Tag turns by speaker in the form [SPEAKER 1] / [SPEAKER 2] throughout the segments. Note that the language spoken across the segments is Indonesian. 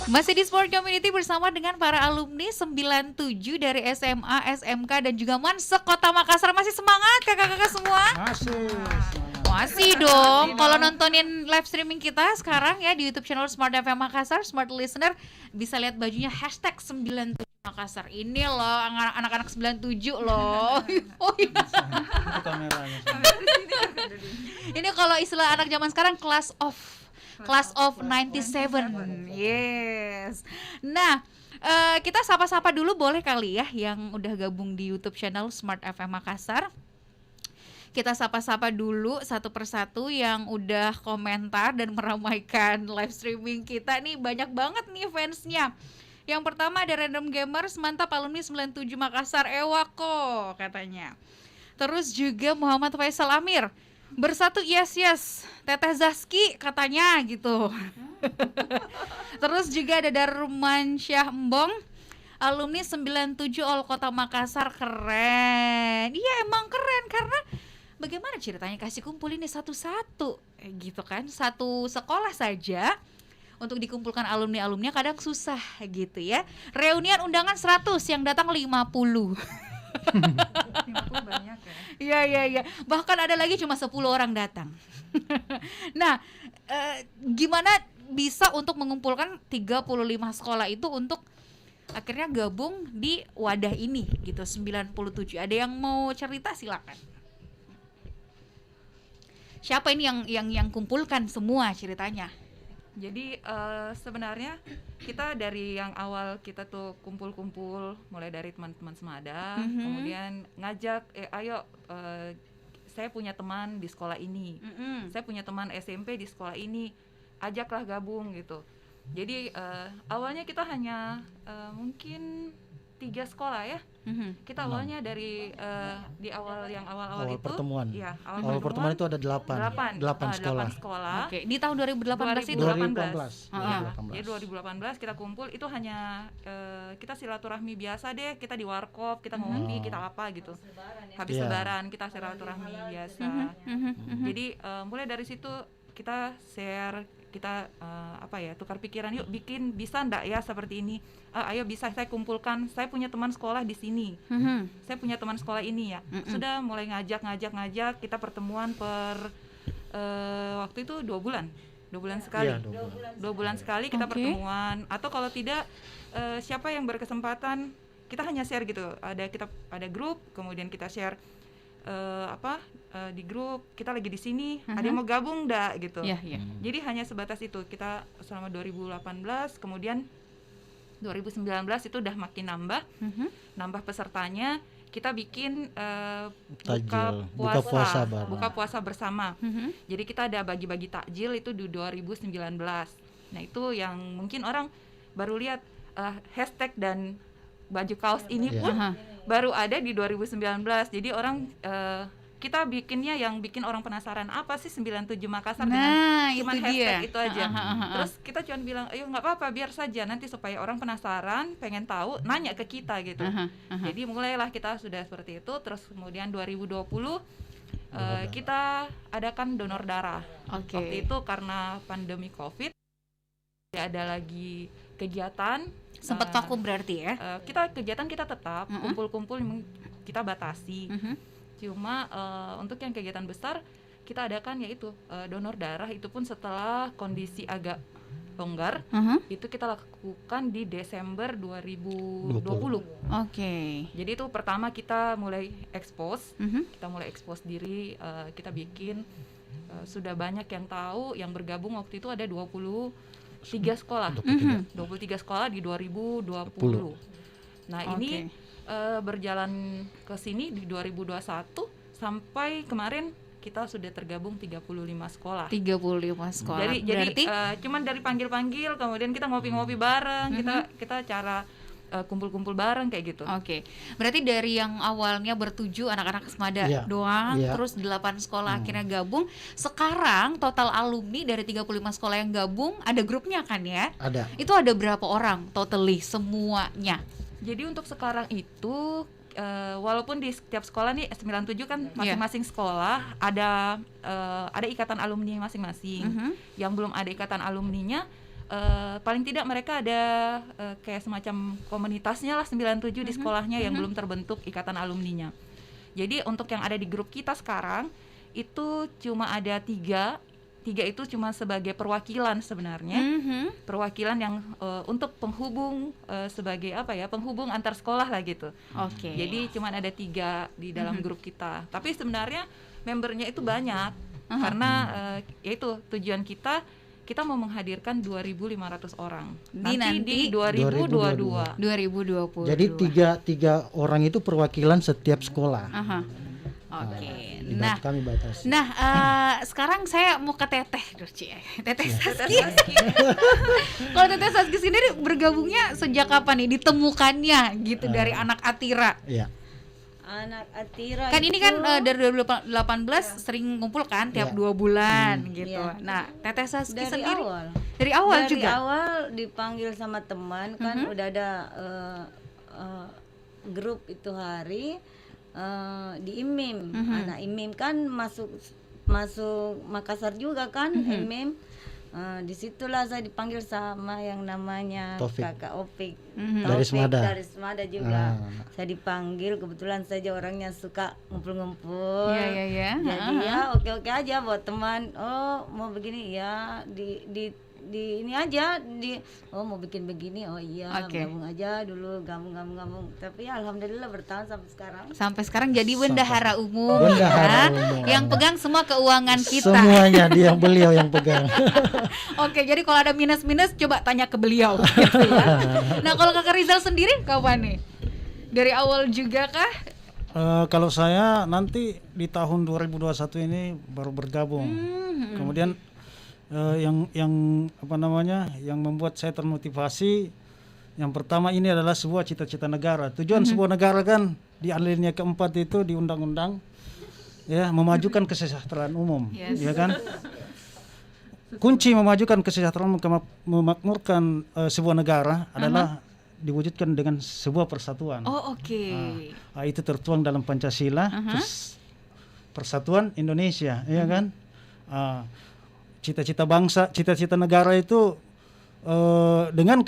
[SPEAKER 1] Masih di Sport Community bersama dengan para alumni 97 dari SMA, SMK dan juga Mansek Kota Makassar. Masih semangat kakak-kakak semua?
[SPEAKER 2] Masih.
[SPEAKER 1] Masih dong. Kalau nontonin live streaming kita sekarang ya di YouTube channel Smart FM Makassar, Smart Listener, bisa lihat bajunya #97 Makassar. Ini loh anak-anak 97 loh. Oh iya.
[SPEAKER 2] Itu kameranya.
[SPEAKER 1] Ini kalau istilah anak zaman sekarang Class of 97. Yes. Nah, kita sapa-sapa dulu boleh kali ya yang udah gabung di YouTube channel Smart FM Makassar. Kita sapa-sapa dulu satu persatu yang udah komentar dan meramaikan live streaming kita nih. Banyak banget nih fansnya. Yang pertama ada Random Gamers, mantap alumni 97 Makassar, Ewako katanya. Terus juga Muhammad Faisal Amir, bersatu yes, Teteh Zaski katanya gitu. Terus juga ada Darman Syah Embong, alumni 97 All Kota Makassar, keren. Iya emang keren karena bagaimana ceritanya kasih kumpul ini satu-satu gitu kan. Satu sekolah saja untuk dikumpulkan alumni-alumninya kadang susah gitu ya. Reunian undangan 100 yang datang 50.
[SPEAKER 3] 50 banyak ya.
[SPEAKER 1] Iya. Bahkan ada lagi cuma 10 orang datang. Nah, gimana bisa untuk mengumpulkan 35 sekolah itu untuk akhirnya gabung di wadah ini gitu 97. Ada yang mau cerita silakan. Siapa ini yang kumpulkan semua ceritanya?
[SPEAKER 3] Jadi sebenarnya kita dari yang awal kita tuh kumpul-kumpul mulai dari teman-teman semada, kemudian ngajak ayo saya punya teman di sekolah ini, saya punya teman SMP di sekolah ini, ajaklah gabung gitu. Jadi awalnya kita hanya mungkin 3 sekolah ya. Kita awalnya dari di awal itu
[SPEAKER 2] pertemuan.
[SPEAKER 3] ya,
[SPEAKER 2] Awal pertemuan itu ada 8 sekolah.
[SPEAKER 1] Oke, di tahun 2018 itu
[SPEAKER 2] 2018.
[SPEAKER 3] Jadi 2018 kita kumpul itu hanya kita silaturahmi biasa deh, kita di warkop, kita ngopi, kita apa gitu. Habis lebaran kita silaturahmi biasa. Jadi mulai dari situ kita share, kita tukar pikiran, yuk bikin, bisa ndak ya seperti ini, ayo bisa, saya kumpulkan, saya punya teman sekolah di sini, saya punya teman sekolah ini ya, sudah mulai ngajak, kita pertemuan per waktu itu 2 bulan sekali, 2 bulan sekali kita pertemuan, atau kalau tidak siapa yang berkesempatan, kita hanya share gitu, ada grup, kemudian kita share di grup, kita lagi di sini, ada yang mau gabung enggak gitu. Jadi hanya sebatas itu. Kita selama 2018, kemudian 2019 itu udah makin nambah pesertanya. Kita bikin buka puasa bersama. Jadi kita ada bagi-bagi takjil itu di 2019. Nah, itu yang mungkin orang baru lihat hashtag dan baju kaos ini pun baru ada di 2019. Jadi orang kita bikinnya yang bikin orang penasaran, apa sih 97 Makassar dengan cuma hashtag itu aja. Terus kita cuma bilang, ayo nggak apa-apa, biar saja nanti supaya orang penasaran, pengen tahu, nanya ke kita gitu. Jadi mulailah kita sudah seperti itu. Terus kemudian 2020 kita adakan donor darah. Waktu itu karena pandemi COVID tidak ada lagi kegiatan.
[SPEAKER 1] Sempat vakum berarti ya?
[SPEAKER 3] Kegiatan kita tetap kumpul-kumpul, kita batasi. Cuma untuk yang kegiatan besar kita adakan yaitu donor darah, itu pun setelah kondisi agak longgar. Itu kita lakukan di Desember 2020. Jadi itu pertama kita mulai expose, diri, kita bikin, sudah banyak yang tahu, yang bergabung waktu itu ada 23 sekolah. 23 sekolah di 2020. Nah, ini berjalan ke sini di 2021 sampai kemarin kita sudah tergabung 35 sekolah.
[SPEAKER 1] 35 sekolah.
[SPEAKER 3] Jadi cuman dari panggil-panggil, kemudian kita ngopi-ngopi bareng, kita cara kumpul-kumpul bareng kayak gitu.
[SPEAKER 1] Berarti dari yang awalnya bertujuh anak-anak semada doang, terus 8 sekolah akhirnya gabung. Sekarang total alumni dari 35 sekolah yang gabung, ada grupnya kan ya?
[SPEAKER 2] Ada.
[SPEAKER 1] Itu ada berapa orang totally semuanya?
[SPEAKER 3] Jadi untuk sekarang itu walaupun di setiap sekolah nih 97 kan masing-masing sekolah ada ikatan alumni masing-masing. Yang belum ada ikatan alumninya paling tidak mereka ada kayak semacam komunitasnya lah 97 di sekolahnya yang belum terbentuk ikatan alumninya. Jadi untuk yang ada di grup kita sekarang itu cuma ada tiga itu cuma sebagai perwakilan sebenarnya, perwakilan yang untuk penghubung sebagai apa ya, penghubung antar sekolah lah gitu.
[SPEAKER 1] Oke.
[SPEAKER 3] Jadi cuma ada 3 di dalam grup kita, tapi sebenarnya membernya itu banyak karena yaitu tujuan kita mau menghadirkan 2.500 orang nanti di 2022.
[SPEAKER 1] 2020.
[SPEAKER 2] Jadi tiga orang itu perwakilan setiap sekolah.
[SPEAKER 1] Oke.
[SPEAKER 2] Nah, kami batasi.
[SPEAKER 1] Nah, sekarang saya mau ke Teteh dulu, Teteh Saski. Kalau Teteh Saski sendiri bergabungnya sejak kapan nih? Ditemukannya gitu dari anak Atira.
[SPEAKER 2] Iya.
[SPEAKER 4] Anak Atira
[SPEAKER 1] Kan
[SPEAKER 4] itu,
[SPEAKER 1] ini kan dari 2018 sering ngumpul kan tiap 2 bulan gitu.
[SPEAKER 4] Iya.
[SPEAKER 1] Nah, Teteh Saski
[SPEAKER 4] dari
[SPEAKER 1] sendiri
[SPEAKER 4] awal.
[SPEAKER 1] dari awal
[SPEAKER 4] Dari
[SPEAKER 1] juga.
[SPEAKER 4] awal dipanggil sama teman kan udah ada grup itu hari di IMIM. Anak IMIM kan masuk Makassar juga kan IMIM. Disitulah saya dipanggil sama yang namanya
[SPEAKER 2] Taufik.
[SPEAKER 4] Kakak Opik.
[SPEAKER 2] Dari Semada.
[SPEAKER 4] Dari Semada juga. Saya dipanggil, kebetulan saja orangnya suka ngumpul-ngumpul.
[SPEAKER 1] Iya.
[SPEAKER 4] Jadi ya oke-oke aja buat teman. Oh mau begini ya di ini aja mau bikin begini. Oh iya,
[SPEAKER 1] Oke.
[SPEAKER 4] gabung aja dulu, gabung. Tapi ya alhamdulillah bertahan sampai sekarang.
[SPEAKER 1] Sampai sekarang jadi bendahara umum,
[SPEAKER 2] Bendahara
[SPEAKER 1] ya,
[SPEAKER 2] umum.
[SPEAKER 1] yang pegang semua keuangan kita.
[SPEAKER 2] Semuanya beliau yang pegang.
[SPEAKER 1] Oke, jadi kalau ada minus-minus coba tanya ke beliau gitu ya. Nah, kalau Kakak Rizal sendiri kapan nih? Dari awal juga kah?
[SPEAKER 2] Kalau saya nanti di tahun 2021 ini baru bergabung. Kemudian yang apa namanya, yang membuat saya termotivasi, yang pertama ini adalah sebuah cita-cita negara. Tujuan sebuah negara kan di alinea keempat itu di undang-undang ya, memajukan kesejahteraan umum,
[SPEAKER 1] Yes.
[SPEAKER 2] ya kan? Kunci memajukan kesejahteraan umum, memakmurkan sebuah negara adalah diwujudkan dengan sebuah persatuan.
[SPEAKER 1] Oh, oke.
[SPEAKER 2] Itu tertuang dalam Pancasila, Persatuan Indonesia, ya kan? Cita-cita bangsa, cita-cita negara itu dengan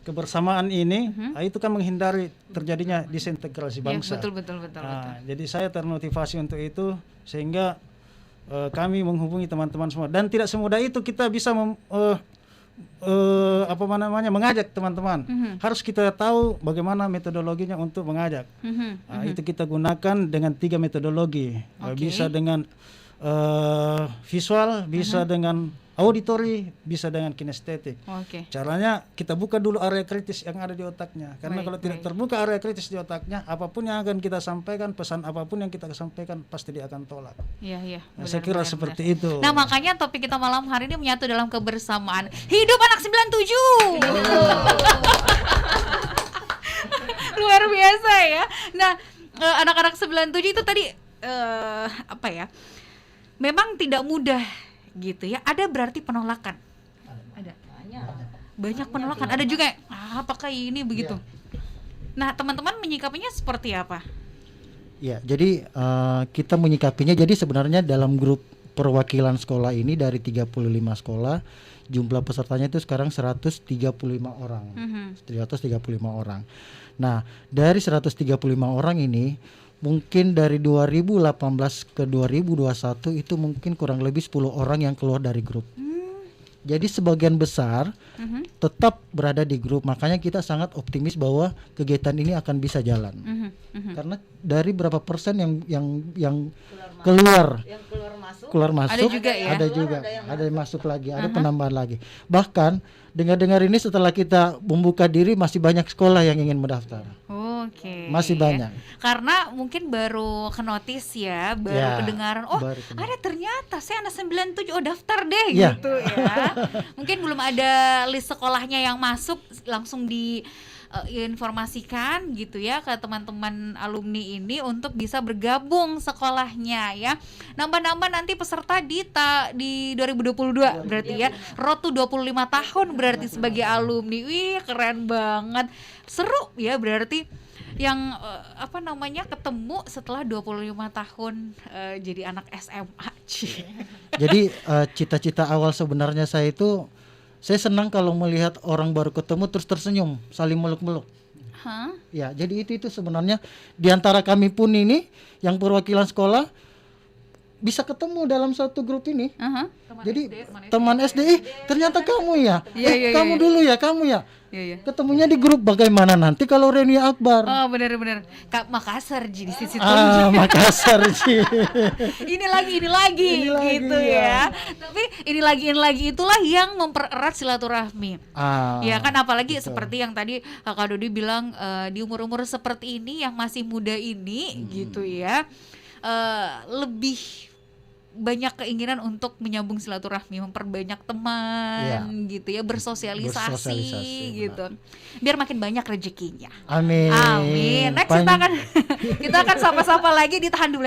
[SPEAKER 2] kebersamaan ini, itu kan menghindari terjadinya disintegrasi bangsa.
[SPEAKER 1] Ya, betul.
[SPEAKER 2] Jadi saya termotivasi untuk itu, sehingga kami menghubungi teman-teman semua, dan tidak semudah itu kita bisa mengajak teman-teman. Harus kita tahu bagaimana metodologinya untuk mengajak. Itu kita gunakan dengan 3 metodologi. Bisa dengan visual, bisa dengan auditori, bisa dengan kinestetik. Caranya kita buka dulu area kritis yang ada di otaknya, karena kalau tidak terbuka area kritis di otaknya, apapun yang akan kita sampaikan, pesan apapun yang kita sampaikan pasti dia akan tolak.
[SPEAKER 1] Iya.
[SPEAKER 2] Saya kira seperti itu.
[SPEAKER 1] Nah, makanya topik kita malam hari ini menyatu dalam kebersamaan. Hidup anak 97. Luar biasa ya. Nah, anak-anak 97 itu tadi apa ya? Memang tidak mudah gitu ya. Ada berarti penolakan. Ada. Banyak penolakan. Ada juga apakah ini begitu. Nah, teman-teman menyikapinya seperti apa?
[SPEAKER 2] Ya, jadi kita menyikapinya, jadi sebenarnya dalam grup perwakilan sekolah ini dari 35 sekolah, jumlah pesertanya itu sekarang 135 orang. 135 orang. Nah, dari 135 orang ini mungkin dari 2018 ke 2021 itu mungkin kurang lebih 10 orang yang keluar dari grup. Jadi sebagian besar tetap berada di grup. Makanya kita sangat optimis bahwa kegiatan ini akan bisa jalan. Karena dari berapa persen yang keluar masuk,
[SPEAKER 1] Ada juga ya?
[SPEAKER 2] ada yang masuk lagi, ada penambahan lagi. Bahkan dengar-dengar ini setelah kita membuka diri masih banyak sekolah yang ingin mendaftar.
[SPEAKER 1] Oke.
[SPEAKER 2] Masih banyak.
[SPEAKER 1] Karena mungkin baru kenotis ya, baru kedengaran. Oh,
[SPEAKER 2] baru kedengaran.
[SPEAKER 1] ada ternyata saya anak 97, oh daftar deh
[SPEAKER 2] Ya.
[SPEAKER 1] gitu ya. Mungkin belum ada list sekolahnya yang masuk, langsung diinformasikan gitu ya ke teman-teman alumni ini untuk bisa bergabung sekolahnya ya. Nambah-nambah nanti peserta di 2022 berarti ya. Road to 25 tahun berarti sebagai alumni. Wih, keren banget. Seru ya berarti yang ketemu setelah 25 tahun jadi anak SMA.
[SPEAKER 2] Jadi cita-cita awal sebenarnya saya itu, saya senang kalau melihat orang baru ketemu terus tersenyum, saling meluk-meluk.
[SPEAKER 1] Hah?
[SPEAKER 2] Ya, jadi itu sebenarnya di antara kami pun ini yang perwakilan sekolah bisa ketemu dalam satu grup ini.
[SPEAKER 1] Aha.
[SPEAKER 2] Jadi teman SD, ternyata kamu ya.
[SPEAKER 1] Iya,
[SPEAKER 2] Kamu dulu ya, kamu ya.
[SPEAKER 1] Iya.
[SPEAKER 2] Ketemunya di grup, bagaimana nanti kalau reuni akbar?
[SPEAKER 1] Oh, benar-benar. Kak Makassar di situ.
[SPEAKER 2] Makassar sih.
[SPEAKER 1] Ini lagi gitu
[SPEAKER 2] ya.
[SPEAKER 1] ya. Tapi ini lagi itulah yang mempererat silaturahmi. Ya kan, apalagi
[SPEAKER 2] betul.
[SPEAKER 1] seperti yang tadi Kak Dodi bilang, di umur-umur seperti ini yang masih muda ini gitu ya. Lebih banyak keinginan untuk menyambung silaturahmi, memperbanyak teman gitu ya, bersosialisasi gitu. Biar makin banyak rezekinya.
[SPEAKER 2] Amin.
[SPEAKER 1] Amin. Next kita akan sapa-sapa lagi, ditahan dulu.